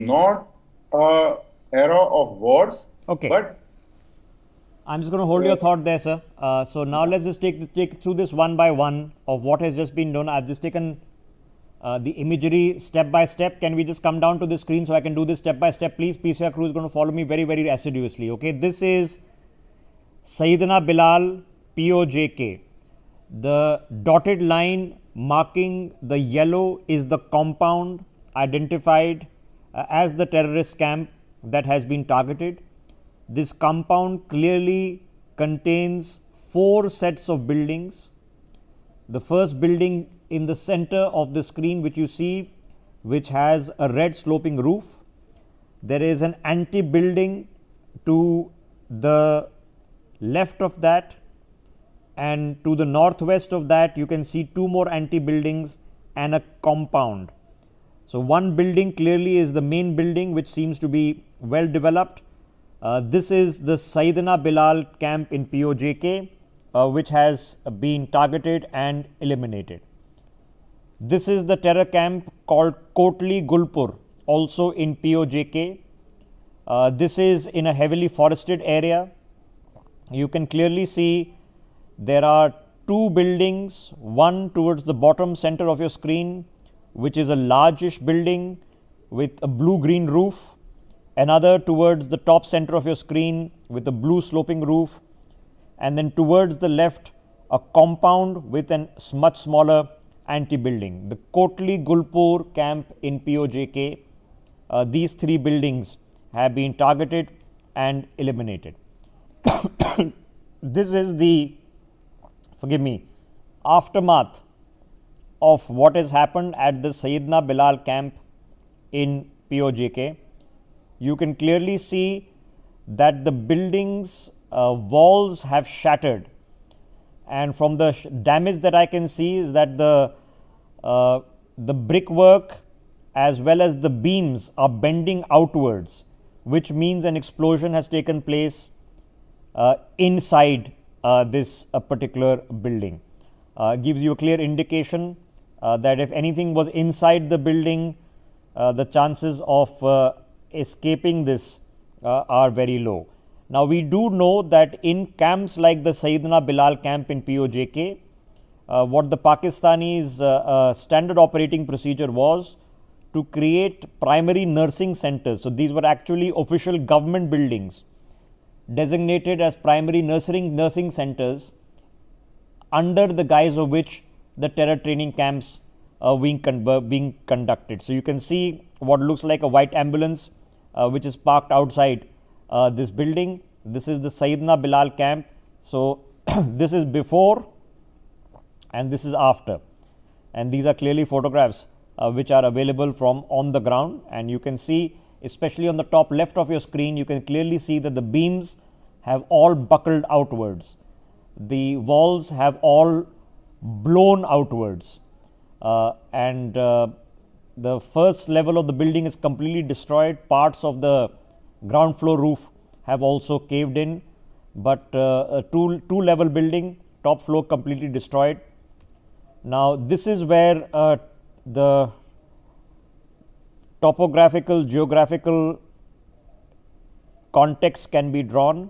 not a era of wars, Okay. but I'm just going to hold your thought there, sir. So now let's just take through this one by one of what has just been done. I've just taken the imagery step by step. Can we just come down to the screen so I can do this step by step, please? PCR crew is going to follow me very, very assiduously. Okay, this is Syedna Bilal POJK. The dotted line marking the yellow is the compound identified as the terrorist camp that has been targeted. This compound clearly contains 4 sets of buildings. The first building in the center of the screen, which you see, which has a red sloping roof. There is an anti building to the left of that, and to the northwest of that you can see 2 more anti buildings and a compound. So one building clearly is the main building, which seems to be well developed. This is the Syedna Bilal camp in POJK, which has been targeted and eliminated. This is the terror camp called Kotly Gulpur, also in POJK. This is in a heavily forested area. You can clearly see there are 2 buildings, one towards the bottom center of your screen, which is a largish building with a blue-green roof, another towards the top center of your screen with a blue sloping roof, and then towards the left a compound with a much smaller anti-building. The Kotly Gulpur camp in POJK, these 3 buildings have been targeted and eliminated. This is the, forgive me, aftermath of what has happened at the Syedna Bilal camp in POJK. You can clearly see that the buildings walls have shattered, and from the damage that I can see is that the brickwork as well as the beams are bending outwards, which means an explosion has taken place inside this particular building. Gives you a clear indication that if anything was inside the building, the chances of escaping this are very low. Now, we do know that in camps like the Syedna Bilal camp in POJK, what the Pakistanis' standard operating procedure was to create primary nursing centers. So, these were actually official government buildings designated as primary nursing centers, under the guise of which the terror training camps being conducted. So, you can see what looks like a white ambulance which is parked outside this building. This is the Syedna Bilal camp. So, this is before and this is after, and these are clearly photographs which are available from on the ground, and you can see, especially on the top left of your screen, you can clearly see that the beams have all buckled outwards. The walls have all blown outwards, and the first level of the building is completely destroyed. Parts of the ground floor roof have also caved in, but a two level building, top floor completely destroyed. Now, this is where the topographical, geographical context can be drawn.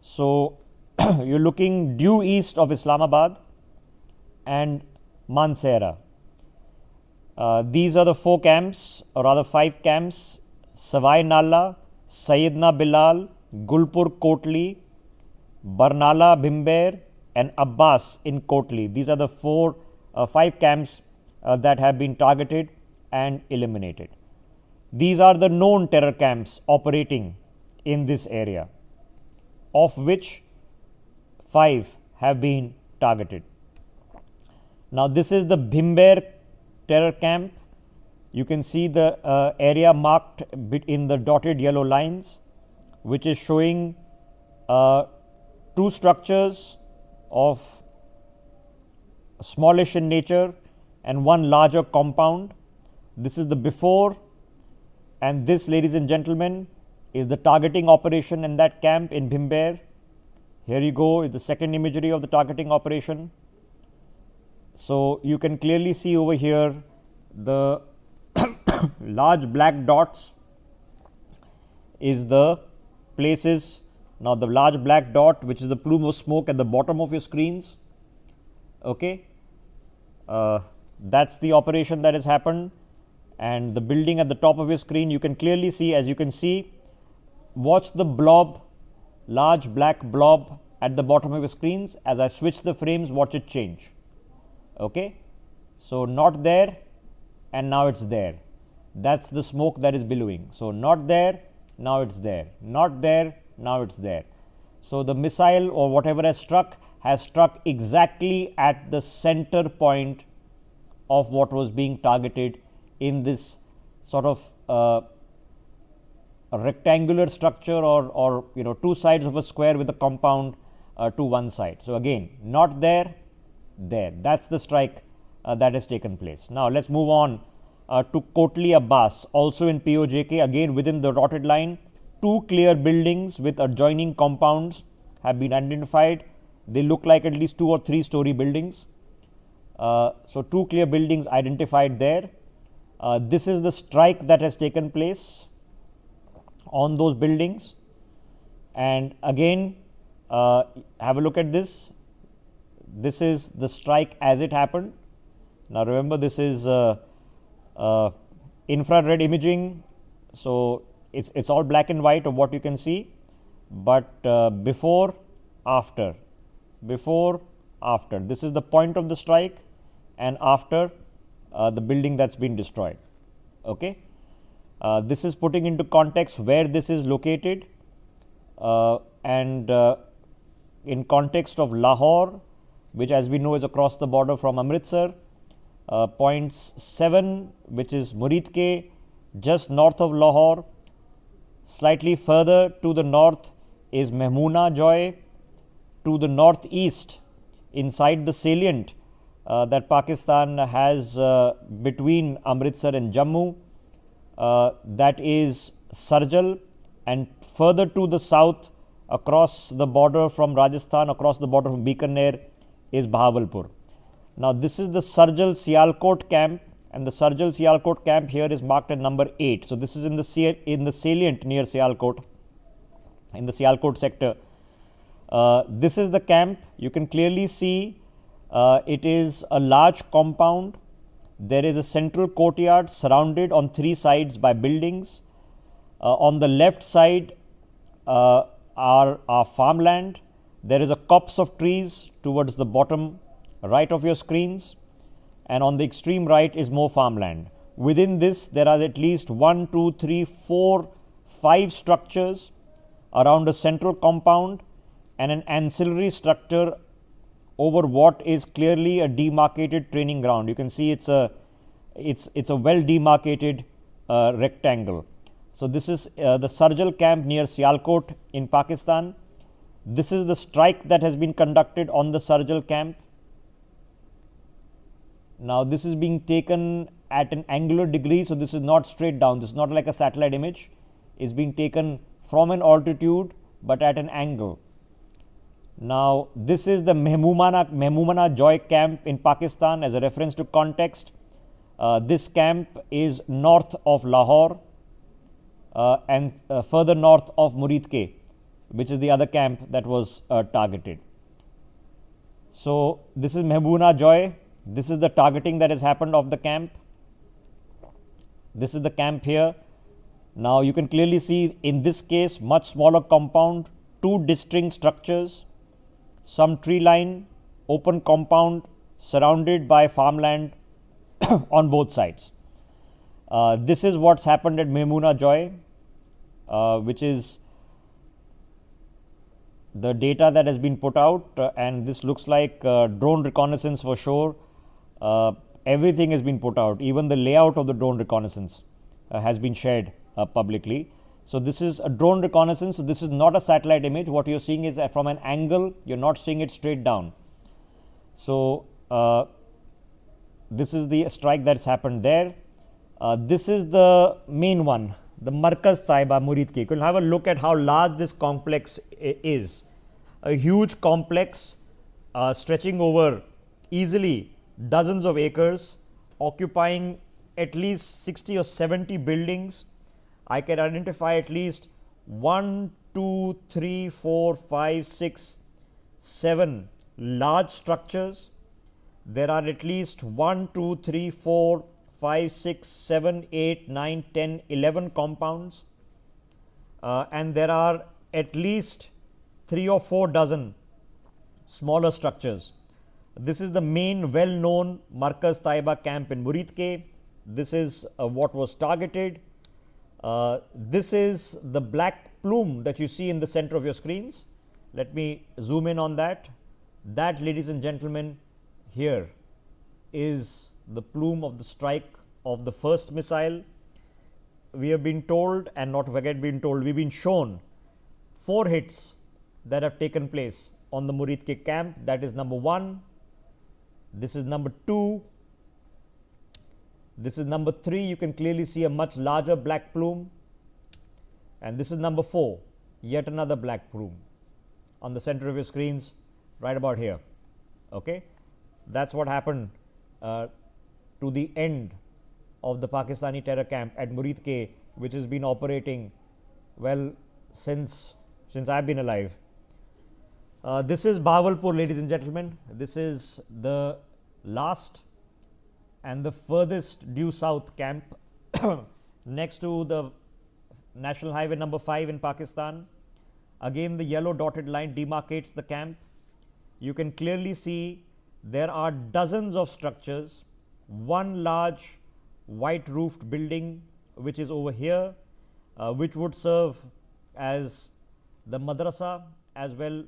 So, you are looking due east of Islamabad and Mansehra. These are the 4 camps, or rather 5 camps: Savai Nala, Syedna Bilal, Gulpur Kotli, Barnala Bimbear, and Abbas in Kotli. These are the 5 camps that have been targeted and eliminated. These are the known terror camps operating in this area, of which 5 have been targeted. Now, this is the Bimbear terror camp. You can see the area marked in the dotted yellow lines, which is showing 2 structures of smallish in nature and 1 larger compound. This is the before, and this, ladies and gentlemen, is the targeting operation in that camp in Bimbear. Here you go, is the second imagery of the targeting operation. So, you can clearly see over here the large black dots is the places. Now the large black dot, which is the plume of smoke at the bottom of your screens. Okay, that's the operation that has happened, and the building at the top of your screen you can clearly see. As you can see, watch the blob, large black blob at the bottom of your screens. As I switch the frames, watch it change. Okay, so not there and now it's there. That's the smoke that is billowing. So not there, now it's there, not there, now it's there. So the missile or whatever has struck exactly at the center point of what was being targeted in this sort of a rectangular structure, or two sides of a square with a compound to one side. So again, not there, there. That's the strike that has taken place. Now let's move on to Kotly Abbas, also in POJK, again within the dotted line. Two clear buildings with adjoining compounds have been identified. They look like at least 2 or 3 story buildings. So two clear buildings identified there. This is the strike that has taken place on those buildings. And again, have a look at this. This is the strike as it happened. Now remember, this is infrared imaging, so it's all black and white of what you can see, but before, after, this is the point of the strike, and after the building that's been destroyed. Okay, this is putting into context where this is located, and in context of Lahore, which as we know is across the border from Amritsar. Points 7, which is Muridke, just north of Lahore. Slightly further to the north is Mehumana Joy. To the northeast, inside the salient that Pakistan has between Amritsar and Jammu, that is Sergul, and further to the south, across the border from Rajasthan, across the border from Bikaner, is Bhavulpur. Now this is the Sergul Sialkot camp, and the Sergul Sialkot camp here is marked at number 8. So this is in the salient near Sialkot, in the Sialkot sector. This is the camp. You can clearly see it is a large compound. There is a central courtyard surrounded on 3 sides by buildings. On the left side are farmland. There is a copse of trees towards the bottom right of your screens, and on the extreme right is more farmland. Within this, there are at least 1, 2, 3, 4, 5 structures around a central compound and an ancillary structure over what is clearly a demarcated training ground. You can see it's a well demarcated rectangle. So this is the Sergul camp near Sialkot in Pakistan. This is the strike that has been conducted on the Sergul camp. Now this is being taken at an angular degree, so this is not straight down. This is not like a satellite image. It's being taken from an altitude but at an angle. Now this is the Mehumana Joy camp in Pakistan. As a reference to context, this camp is north of Lahore and further north of Muridke, which is the other camp that was targeted. So this is Mehumana Joy. This is the targeting that has happened of the camp. This is the camp here. Now you can clearly see in this case much smaller compound, 2 distinct structures, some tree line, open compound surrounded by farmland on both sides. This is what's happened at Mehumana Joy, which is the data that has been put out, and this looks like drone reconnaissance for sure. Everything has been put out, even the layout of the drone reconnaissance has been shared publicly. So this is a drone reconnaissance. So this is not a satellite image. What you're seeing is from an angle, you're not seeing it straight down. So this is the strike that's happened there. This is the main one, the Markaz Taiba Muridke. You can have a look at how large this complex is. A huge complex stretching over easily dozens of acres, occupying at least 60 or 70 buildings. I can identify at least 1, 2, 3, 4, 5, 6, 7 large structures. There are at least 1, 2, 3, 4, 5, 6, 7, 8, 9, 10, 11 compounds. And there are at least 3 or 4 dozen smaller structures. This is the main well-known Markaz Taiba camp in Muridke. This is what was targeted. This is the black plume that you see in the center of your screens. Let me zoom in on that. That, ladies and gentlemen, here is the plume of the strike of the first missile. We have been told, and not forget been told, we've been shown 4 hits that have taken place on the Muridke camp. That is number 1. This is number 2. This is number 3. You can clearly see a much larger black plume. And this is number 4. Yet another black plume on the center of your screens, right about here. Okay, that's what happened to the end of the Pakistani terror camp at Muridke, which has been operating well since I've been alive. This is Bhavulpur, ladies and gentlemen. This is the last and the furthest due south camp next to the National Highway number 5 in Pakistan. Again, the yellow dotted line demarcates the camp. You can clearly see there are dozens of structures. One large white roofed building which is over here, which would serve as the madrasa as well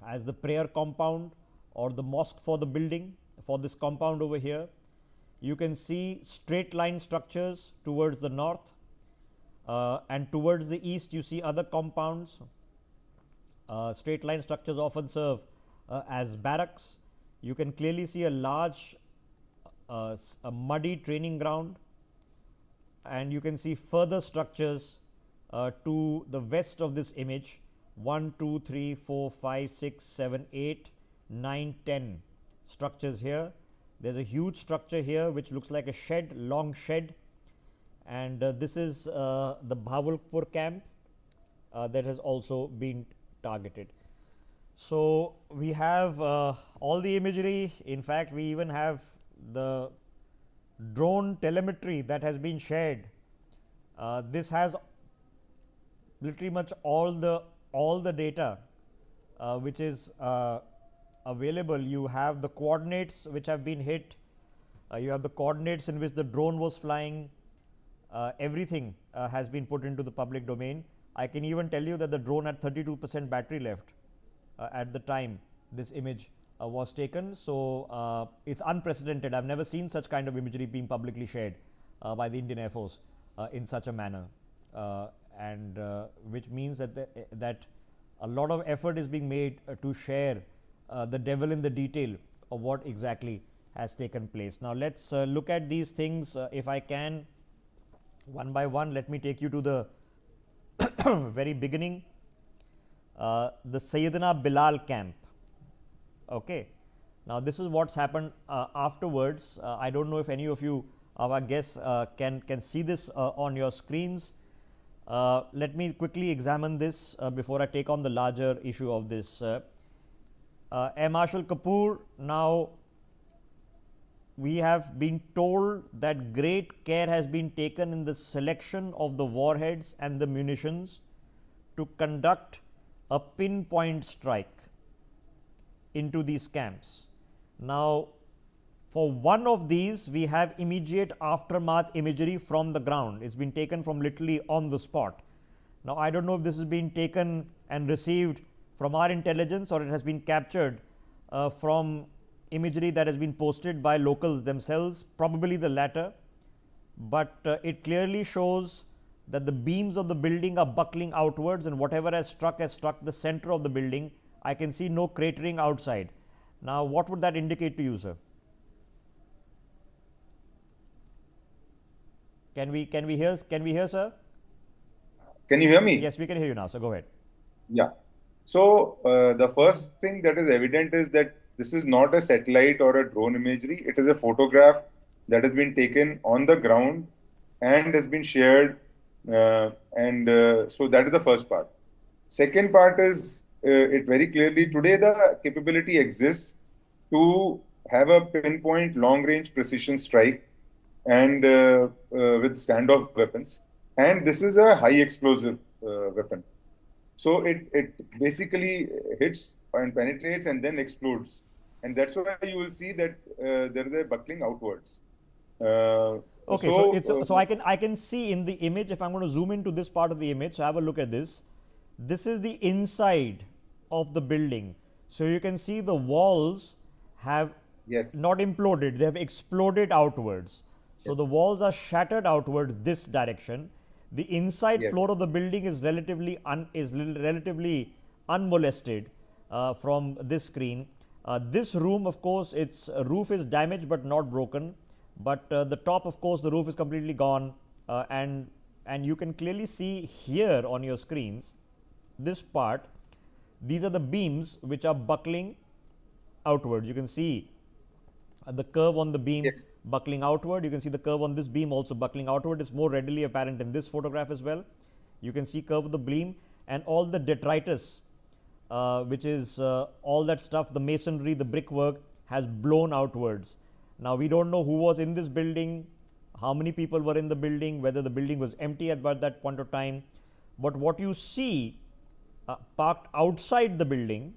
as the prayer compound or the mosque for the building, for this compound over here. You can see straight line structures towards the north, and towards the east you see other compounds. Straight line structures often serve as barracks. You can clearly see a large a muddy training ground, and you can see further structures to the west of this image. 1, 2, 3, 4, 5, 6, 7, 8, 9, 10 structures here. There's a huge structure here which looks like a shed, long shed, and this is the Bhavulpur camp that has also been targeted. So we have all the imagery. In fact, we even have the drone telemetry that has been shared. This has literally much all the data which is available. You have the coordinates which have been hit. You have the coordinates in which the drone was flying. Everything has been put into the public domain. I can even tell you that the drone had 32% battery left at the time this image was taken. So it's unprecedented. I've never seen such kind of imagery being publicly shared by the Indian Air Force in such a manner, and which means that a lot of effort is being made to share the devil in the detail of what exactly has taken place. Now let's look at these things if I can one by one. Let me take you to the very beginning, the Syedna Bilal camp. Okay, now this is what's happened afterwards. I don't know if any of you, our guests, can see this on your screens. Let me quickly examine this before I take on the larger issue of this. Air Marshal Kapoor, now we have been told that great care has been taken in the selection of the warheads and the munitions to conduct a pinpoint strike into these camps. Now, for one of these, we have immediate aftermath imagery from the ground. It's been taken from literally on the spot. Now, I don't know if this has been taken and received from our intelligence or it has been captured from imagery that has been posted by locals themselves, probably the latter, but it clearly shows that the beams of the building are buckling outwards, and whatever has struck the center of the building. I can see no cratering outside. Now, what would that indicate to you, sir? Can we hear, sir? Can you hear me? Yes, we can hear you now, so go ahead. Yeah. So the first thing that is evident is that this is not a satellite or a drone imagery. It is a photograph that has been taken on the ground and has been shared And so that is the first part. Second part is it very clearly today the capability exists to have a pinpoint long range precision strike and with standoff weapons. And this is a high explosive weapon. So it basically hits and penetrates and then explodes. And that's why you will see that there is a buckling outwards. Uh, Okay, so so it's so I can see in the image, if I'm going to zoom into this part of the image, so have a look at this. This is the inside of the building. So you can see the walls have yes, not imploded, they have exploded outwards. So the yes, walls are shattered outwards this direction. The inside yes, floor of the building is relatively unmolested from this screen. This room, of course, its roof is damaged but not broken. But the top, of course, the roof is completely gone, and you can clearly see here on your screens this part. These are the beams which are buckling outward. You can see the curve on the beam yes, buckling outward. You can see the curve on this beam also buckling outward. It's more readily apparent in this photograph as well. You can see curve of the beam and all the detritus, which is all that stuff, the masonry, the brickwork has blown outwards. Now we don't know who was in this building, how many people were in the building, whether the building was empty at that point of time. But what you see parked outside the building